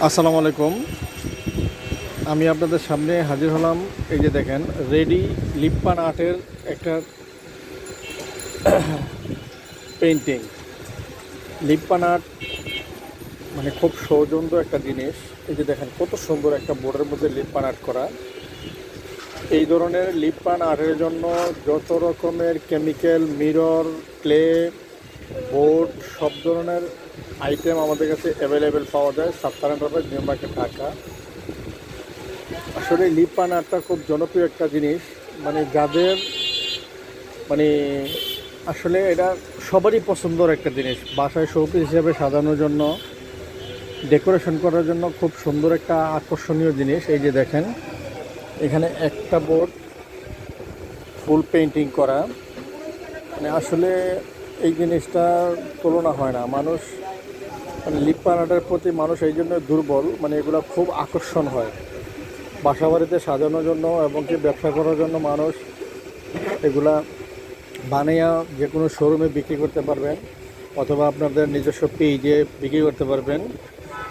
আসসালামু আলাইকুম। আমি আপনাদের সামনে হাজির হলাম। এই যে দেখেন, রেডি লিপ্পান আর্টের একটা পেইন্টিং। লিপ্পান আর্ট মানে খুব সৌজন্য একটা জিনিস। এই যে দেখেন কত সুন্দর একটা বোর্ডের মধ্যে লিপ্পান আর্ট করা। এই ধরনের লিপ্পান আর্টের জন্য যত রকমের কেমিক্যাল, মিরর, ক্লে, বোর্ড, সব ধরনের আইটেম আমাদের কাছে অ্যাভেলেবেল পাওয়া যায় সাবকারেন্ট অফিস, নিউ মার্কেট, ঢাকা। আসলে লিপ্পান আর্টটা খুব জনপ্রিয় একটা জিনিস, মানে যাদের মানে আসলে এটা সবারই পছন্দের একটা জিনিস। বাসায় শোপিস হিসেবে সাজানোর জন্য, ডেকোরেশন করার জন্য খুব সুন্দর একটা আকর্ষণীয় জিনিস। এই যে দেখেন, এখানে একটা বোর্ড ফুল পেইন্টিং করা, মানে আসলে এই জিনিসটার তুলনা হয় না। মানুষ মানে লিপ্পান আর্টের প্রতি মানুষ এই জন্য দুর্বল, মানে এগুলো খুব আকর্ষণ হয় বাসা বাড়িতে সাজানোর জন্য এবং কি ব্যবসা করার জন্য। মানুষ এগুলা বানিয়ে যে কোনো শোরুমে বিক্রি করতে পারবেন, অথবা আপনাদের নিজস্ব পেজে বিক্রি করতে পারবেন।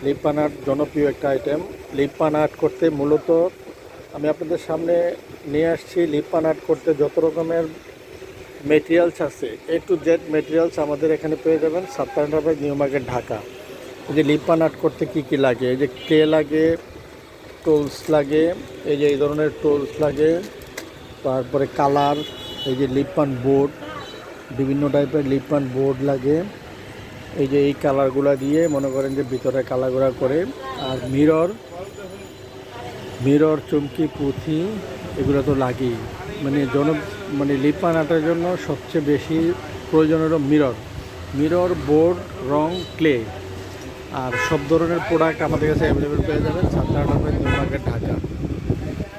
লিপ্পান আর্ট জনপ্রিয় একটা আইটেম। লিপ্পান আর্ট করতে মূলত আমি আপনাদের সামনে নিয়ে আসছি। লিপ্পান আর্ট করতে যত রকমের মেটেরিয়ালস আছে, A to Z মেটেরিয়ালস আমাদের এখানে পেয়ে যাবেন সাবকারেন্ট নিউ মার্কেট, ঢাকা। এই যে লিপ্পান আর্ট করতে কী কী লাগে, এই যে ক্লে লাগে, টুলস লাগে, এই যে এই ধরনের টুলস লাগে, তারপরে কালার, এই যে লিপ্পান বোর্ড, বিভিন্ন টাইপের লিপ্পান বোর্ড লাগে। এই যে এই কালারগুলা দিয়ে মনে করেন যে ভিতরে কালারগুলা করে। আর মিরর, চুমকি, পুঁথি, এগুলো তো লাগেই। মানে মানে লিপ্পান আর্টের জন্য সবচেয়ে বেশি প্রয়োজন হলো মিরর, বোর্ড, রং, ক্লে। আর সব ধরনের প্রোডাক্ট আমাদের কাছে অ্যাভেলেবেল পেয়ে যাবেন সাবকারেন্ট নিউ মার্কেট,